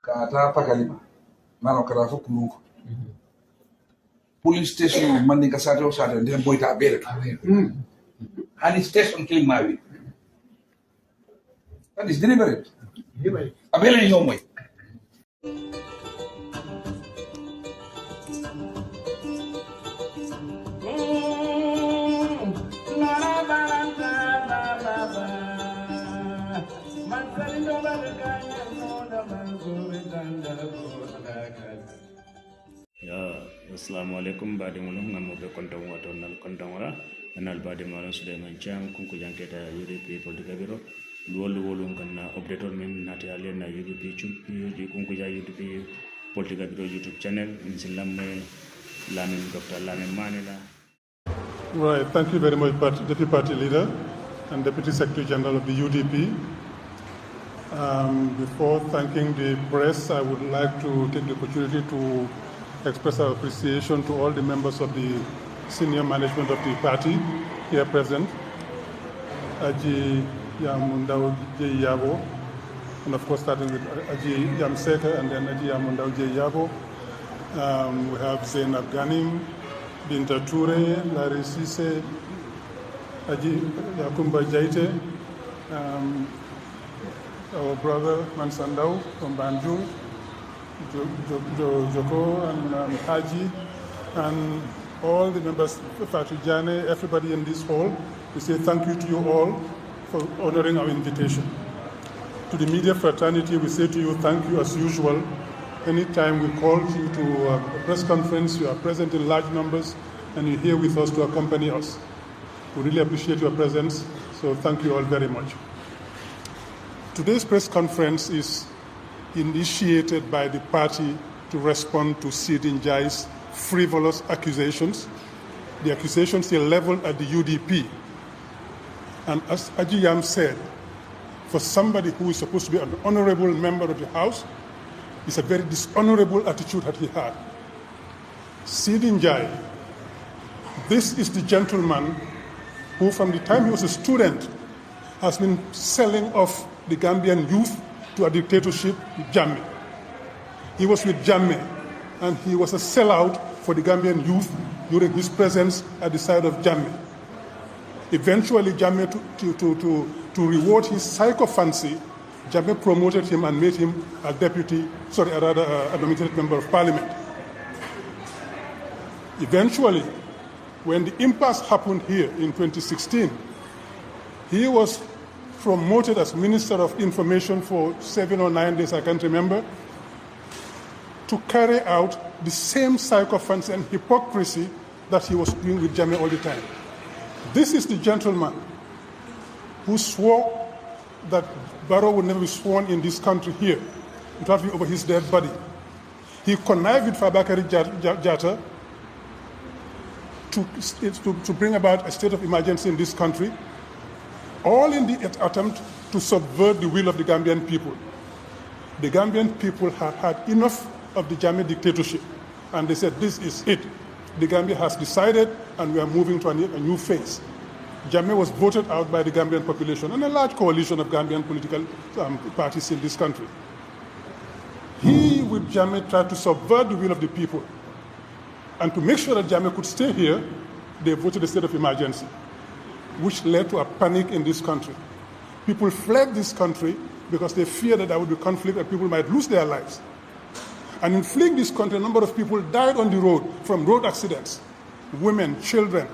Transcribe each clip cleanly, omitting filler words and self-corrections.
Kata pakalima. Mano kara fukulu. Police station mandi kasate o sate ndem boyta abere. Hani station kilim mawi. That is deliberate. Abele nyomoy. Assalamu alaikum badi mulum ngam be kontong wato nal kontong wala nal badi malan Suleiman Chang Kunkujang Keitaya UDP politika biro wolu kan update on men nati ale na UDP chupi di Kunkujang UDP politika biro YouTube channel insilamme lamin Dr. Lamin Manila. Right, thank you very much, Deputy Party Leader and Deputy Secretary General of the UDP. Before thanking the press, I would like to take the opportunity to express our appreciation to all the members of the senior management of the party here present. Aji Yamundao J. Yabo, and of course starting with Aji Yamseka and then Aji Yamundao J. Yabo. We have Zainab Ghanim, Binta Toure, Larry Sise, Aji Yakumba Jaite, our brother Mansandao from Banjul, Joko and Haji, and all the members of Fatujane, everybody in this hall. We say thank you to you all for honoring our invitation. To the media fraternity, we say to you thank you as usual. Anytime we call you to a press conference, you are present in large numbers and you're here with us to accompany us. We really appreciate your presence, so thank you all very much. Today's press conference is initiated by the party to respond to Seedy Njie's frivolous accusations. The accusations are leveled at the UDP. And as Aji Yam said, for somebody who is supposed to be an honorable member of the House, it's a very dishonorable attitude that he had. Seedy Njie, this is the gentleman who from the time he was a student has been selling off the Gambian youth to a dictatorship with Jammeh. He was with Jammeh, and he was a sellout for the Gambian youth during his presence at the side of Jammeh. Eventually, Jammeh, to reward his sycophancy, Jammeh promoted him and made him a a nominated member of parliament. Eventually, when the impasse happened here in 2016, he was promoted as Minister of Information for 7 or 9 days, I can't remember, to carry out the same sycophancy and hypocrisy that he was doing with Jammeh all the time. This is the gentleman who swore that Barrow would never be sworn in this country here. It would be over his dead body. He connived with Fabakary Jatta to bring about a state of emergency in this country, all in the attempt to subvert the will of the Gambian people. The Gambian people have had enough of the Jammeh dictatorship, and they said, this is it. The Gambia has decided, and we are moving to a new phase. Jammeh was voted out by the Gambian population and a large coalition of Gambian political parties in this country. He, with Jammeh, tried to subvert the will of the people. And to make sure that Jammeh could stay here, they voted a state of emergency, which led to a panic in this country. People fled this country because they feared that there would be conflict and people might lose their lives. And in fleeing this country, a number of people died on the road from road accidents. Women, children.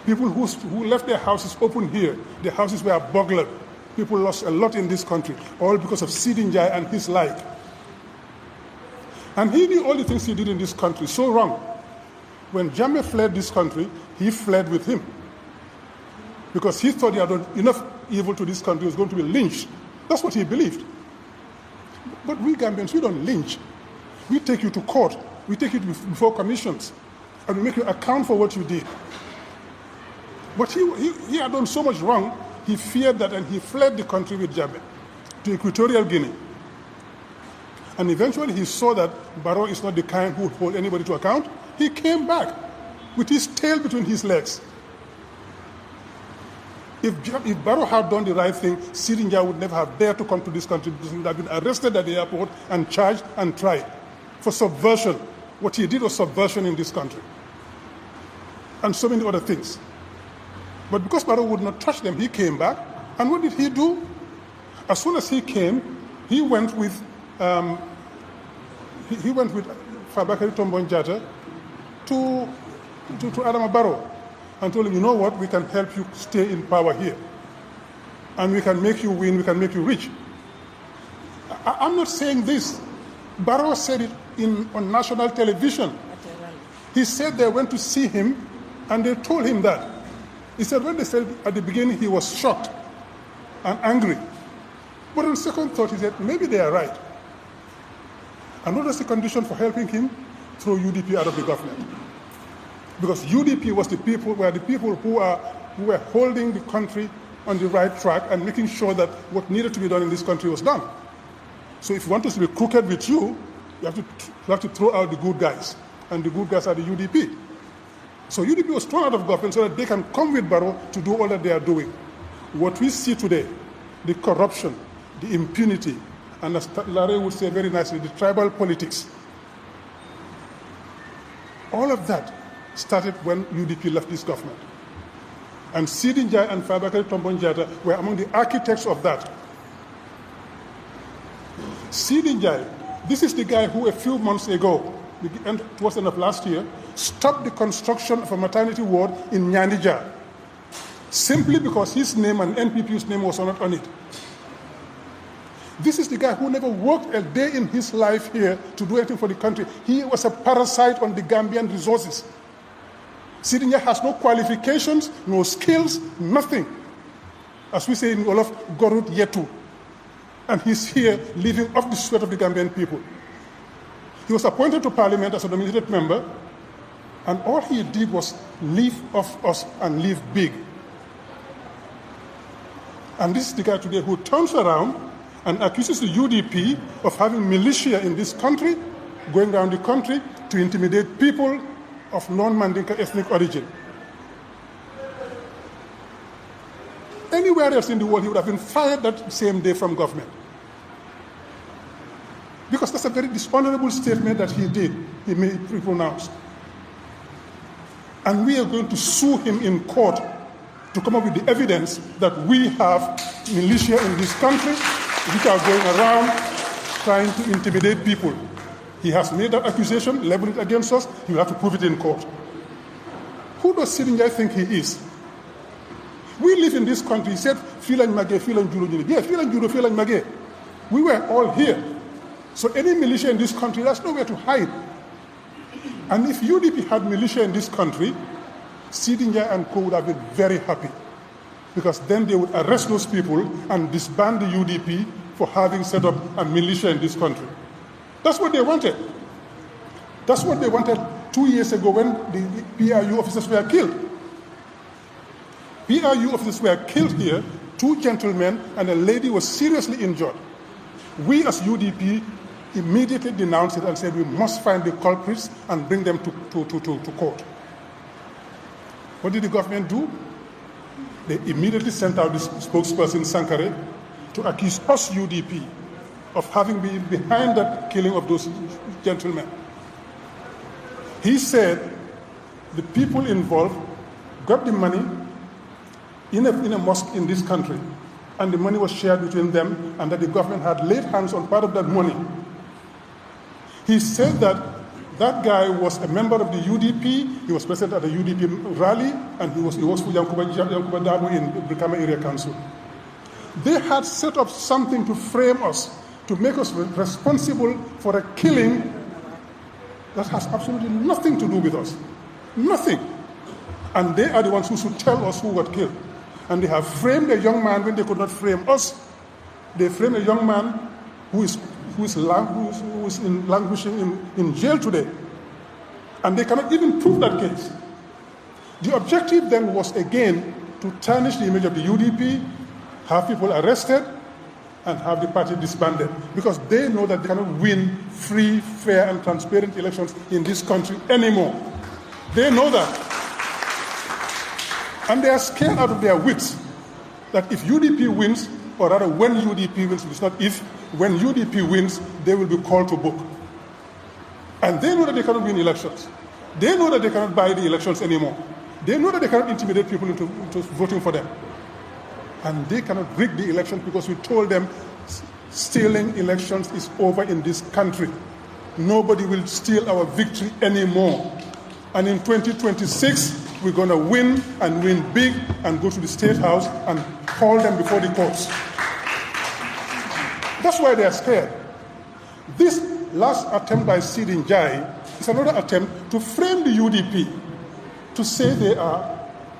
People who left their houses open here, their houses were burglared. People lost a lot in this country, all because of Seedy Njie and his like. And he did all the things he did in this country so wrong. When Jammeh fled this country, he fled with him. Because he thought he had done enough evil to this country, he was going to be lynched. That's what he believed. But we Gambians, we don't lynch. We take you to court. We take you before commissions. And we make you account for what you did. But he had done so much wrong, he feared that, and he fled the country with Jammeh to Equatorial Guinea. And eventually he saw that Barrow is not the kind who would hold anybody to account. He came back with his tail between his legs. If Barrow had done the right thing, Seedy Njie would never have dared to come to this country. He would have been arrested at the airport and charged and tried for subversion. What he did was subversion in this country. And so many other things. But because Barrow would not touch them, he came back. And what did he do? As soon as he came, he went with Fabakary Tombong Jatta to Adama Barrow and told him, you know what, we can help you stay in power here. And we can make you win, we can make you rich. I'm not saying this. Barrow said it on national television. He said they went to see him and they told him that. He said when they said at the beginning he was shocked and angry. But on second thought he said maybe they are right. And what was the condition for helping him? Throw UDP out of the government. Because UDP was the people who were holding the country on the right track and making sure that what needed to be done in this country was done. So if you want us to be crooked with you, you have to throw out the good guys. And the good guys are the UDP. So UDP was thrown out of government so that they can come with Barrow to do all that they are doing. What we see today, the corruption, the impunity, and as Larry would say very nicely, the tribal politics, all of that started when UDP left this government. And Seedy Njie and Fabakary Tombong Jatta were among the architects of that. Seedy Njie, this is the guy who a few months ago, towards the end of last year, stopped the construction of a maternity ward in Nyanija, simply because his name and NPP's name was not on it. This is the guy who never worked a day in his life here to do anything for the country. He was a parasite on the Gambian resources. Seedy Njie has no qualifications, no skills, nothing. As we say in Wolof, Gorut Yetu. And he's here living off the sweat of the Gambian people. He was appointed to Parliament as a nominated member, and all he did was live off us and live big. And this is the guy today who turns around and accuses the UDP of having militia in this country, going around the country to intimidate people of non-Mandinka ethnic origin. Anywhere else in the world, he would have been fired that same day from government. Because that's a very dishonorable statement that he pronounced. And we are going to sue him in court to come up with the evidence that we have militia in this country which are going around trying to intimidate people. He has made that accusation, leveled it against us. He will have to prove it in court. Who does Seedy Njie think he is? We live in this country. He said, Filan Mage, Filan Juru. Yeah, Filan Juru, Filan Mage. We were all here. So any militia in this country, there's nowhere to hide. And if UDP had militia in this country, Seedy Njie and co would have been very happy. Because then they would arrest those people and disband the UDP for having set up a militia in this country. That's what they wanted. That's what they wanted 2 years ago when the PRU officers were killed. PRU officers were killed here, 2 gentlemen and a lady was seriously injured. We as UDP immediately denounced it and said we must find the culprits and bring them to court. What did the government do? They immediately sent out this spokesperson, Sankare, to accuse us, UDP, of having been behind that killing of those gentlemen. He said the people involved got the money in a mosque in this country, and the money was shared between them, and that the government had laid hands on part of that money. He said that that guy was a member of the UDP, he was present at the UDP rally, and he was for Yankuba Dabo in Brikama Area Council. They had set up something to frame us, to make us responsible for a killing that has absolutely nothing to do with us. Nothing. And they are the ones who should tell us who got killed. And they have framed a young man when they could not frame us. They framed a young man who is languishing in jail today. And they cannot even prove that case. The objective then was again to tarnish the image of the UDP, have people arrested, and have the party disbanded. Because they know that they cannot win free, fair, and transparent elections in this country anymore. They know that. And they are scared out of their wits. that if UDP wins, or rather when UDP wins, it's not if, when UDP wins, they will be called to book. And they know that they cannot win elections. They know that they cannot buy the elections anymore. They know that they cannot intimidate people into voting for them. And they cannot rig the elections because we told them stealing elections is over in this country. Nobody will steal our victory anymore. And in 2026, we're going to win and win big and go to the State House and call them before the courts. That's why they are scared. This last attempt by Seedy Njie is another attempt to frame the UDP, to say they are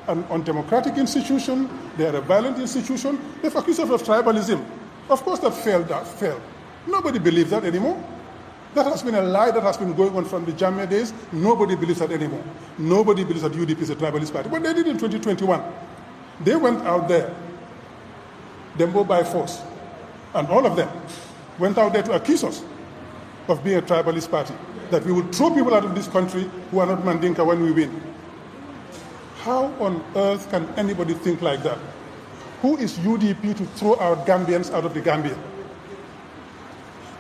an undemocratic institution, they are a violent institution. They've accused us of tribalism. Of course that failed. Nobody believes that anymore. That has been a lie that has been going on from the Gambia days. Nobody believes that anymore. Nobody believes that UDP is a tribalist party. But they did in 2021. They went out there, Dembo by force, and all of them went out there to accuse us of being a tribalist party, that we will throw people out of this country who are not Mandinka when we win. How on earth can anybody think like that? Who is UDP to throw out Gambians out of the Gambia?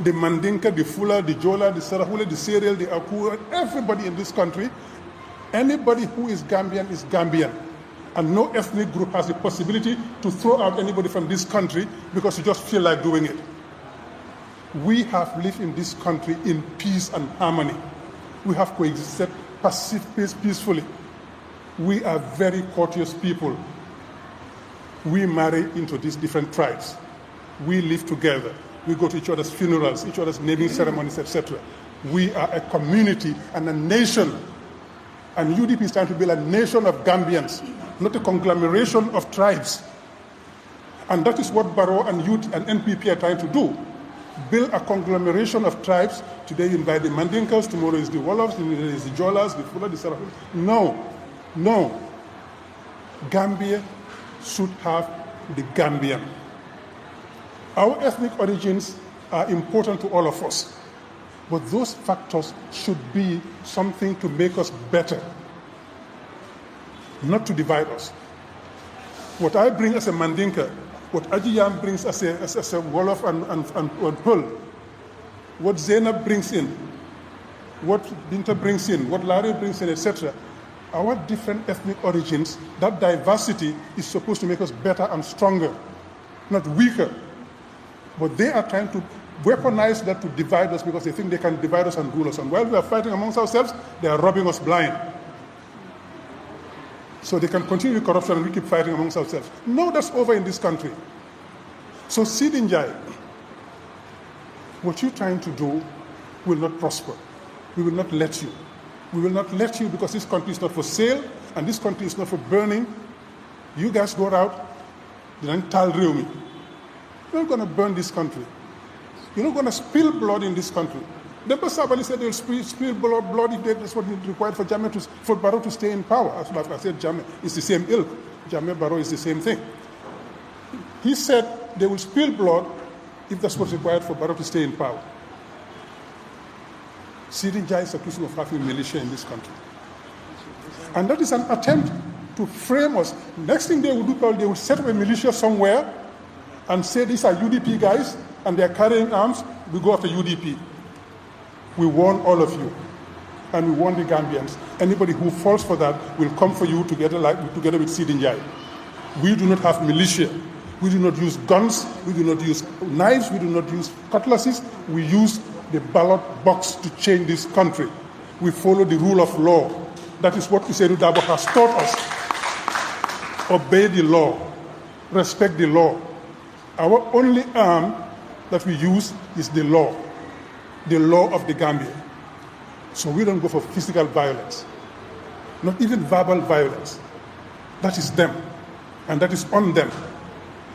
The Mandinka, the Fula, the Jola, the Sarahule, the Serial, the Akua, everybody in this country, anybody who is Gambian. And no ethnic group has the possibility to throw out anybody from this country because you just feel like doing it. We have lived in this country in peace and harmony. We have coexisted peacefully. We are very courteous people. We marry into these different tribes. We live together. We go to each other's funerals, each other's naming ceremonies, etc. We are a community and a nation. And UDP is trying to build a nation of Gambians, not a conglomeration of tribes. And that is what Barrow and Youth and NPP are trying to do. Build a conglomeration of tribes. Today you invite the Mandinkas, tomorrow is the Wolofs, tomorrow is the Jolas, the Fula, the Sarahul. No. Gambia should have the Gambian. Our ethnic origins are important to all of us, but those factors should be something to make us better, not to divide us. What I bring as a Mandinka, what Ajiyam brings as a Wolof and Pearl, what Zainab brings in, what Binta brings in, what Larry brings in, etc. Our different ethnic origins, that diversity is supposed to make us better and stronger, not weaker. But they are trying to weaponize that to divide us because they think they can divide us and rule us. And while we are fighting amongst ourselves, they are robbing us blind. So they can continue with corruption and we keep fighting amongst ourselves. No, that's over in this country. So Seedy Njie, what you're trying to do will not prosper. We will not let you. We will not let you because this country is not for sale and this country is not for burning. You guys go out, then tell me. You're not going to burn this country. You're not going to spill blood in this country. The Sabali said they'll spill blood if that's what is required for Barrow to stay in power. As I said, Jammeh is the same ilk. Jammeh Barrow is the same thing. He said they will spill blood if that's what's required for Barrow to stay in power. Seedy Njie is accused of having militia in this country. And that is an attempt to frame us. Next thing they will do, they will set up a militia somewhere and say these are UDP guys and they're carrying arms, we go after UDP. We warn all of you. And we warn the Gambians. Anybody who falls for that will come for you together with Seedy Njie. We do not have militia. We do not use guns. We do not use knives. We do not use cutlasses. We use the ballot box to change this country. We follow the rule of law. That is what Usainu Dabo has taught us. Obey the law. Respect the law. Our only arm that we use is the law of the Gambia. So we don't go for physical violence, not even verbal violence. That is them, and that is on them.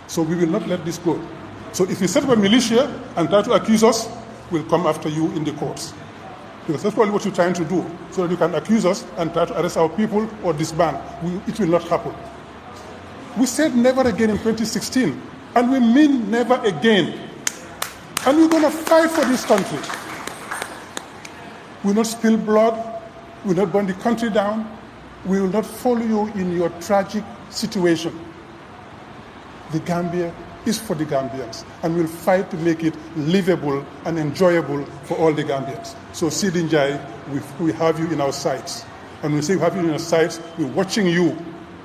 So we will not let this go. So if you set up a militia and try to accuse us, we'll come after you in the courts. Because that's probably what you're trying to do, so that you can accuse us and try to arrest our people or disband. It will not happen. We said never again in 2016. And we mean never again. And we're going to fight for this country. We will not spill blood. We will not burn the country down. We will not follow you in your tragic situation. The Gambia is for the Gambians, and we'll fight to make it livable and enjoyable for all the Gambians. So Seedy Njie, we have you in our sights. And when we say we have you in our sights, we're watching you.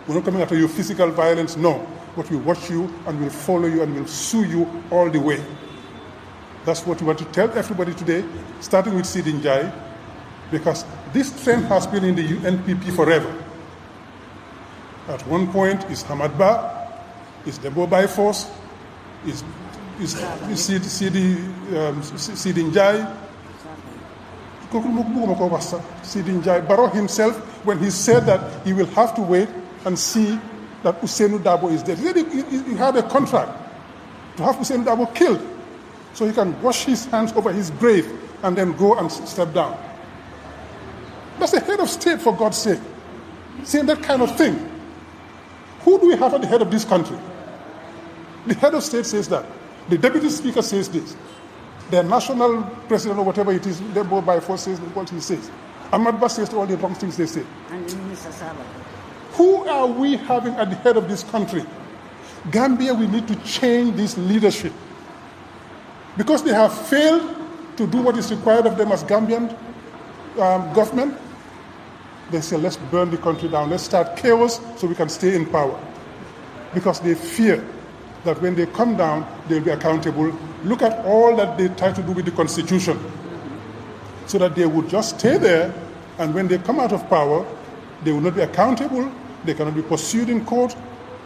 We're not coming after you physical violence, no. But we watch you and we'll follow you and we'll sue you all the way. That's what we want to tell everybody today, starting with Seedy Njie, because this trend has been in the UNPP forever. At one point, it's Hamad Ba, it's Debo by force, it's Seedy Njie. Seedy Njie, Barrow himself, when he said that he will have to wait and see that Ousainou Darboe is dead. He had a contract to have Ousainou Darboe killed so he can wash his hands over his grave and then go and step down. That's the head of state, for God's sake, saying that kind of thing. Who do we have at the head of this country? The head of state says that. The deputy speaker says this. The national president or whatever it is, they go by force says what he says. Ahmad Ba says all the wrong things they say. And Minister Saba. Who are we having at the head of this country? Gambia, we need to change this leadership. Because they have failed to do what is required of them as Gambian government, they say, let's burn the country down. Let's start chaos so we can stay in power. Because they fear that when they come down, they'll be accountable. Look at all that they try to do with the Constitution. So that they would just stay there, and when they come out of power, they will not be accountable, they cannot be pursued in court,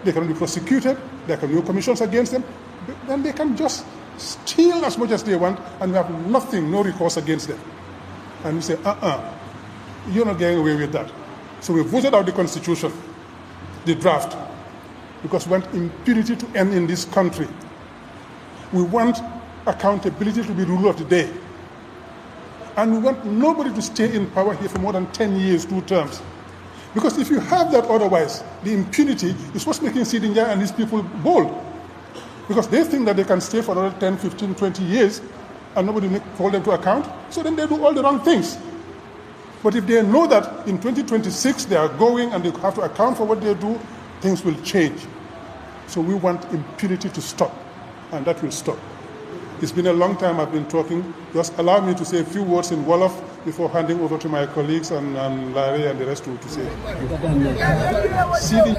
they cannot be prosecuted, there can be no commissions against them. Then they can just steal as much as they want, and we have nothing, no recourse against them. And we say, you're not getting away with that. So we voted out the Constitution, the draft, because we want impunity to end in this country. We want accountability to be the rule of the day. And we want nobody to stay in power here for more than 10 years, 2 terms. Because if you have that otherwise, the impunity is what's making Seedy Njie and his people bold. Because they think that they can stay for another 10, 15, 20 years and nobody will hold them to account, so then they do all the wrong things. But if they know that in 2026 they are going and they have to account for what they do, things will change. So we want impunity to stop, and that will stop. It's been a long time I've been talking. Just allow me to say a few words in Wolof before handing over to my colleagues and Larry and the rest to say. Seedy.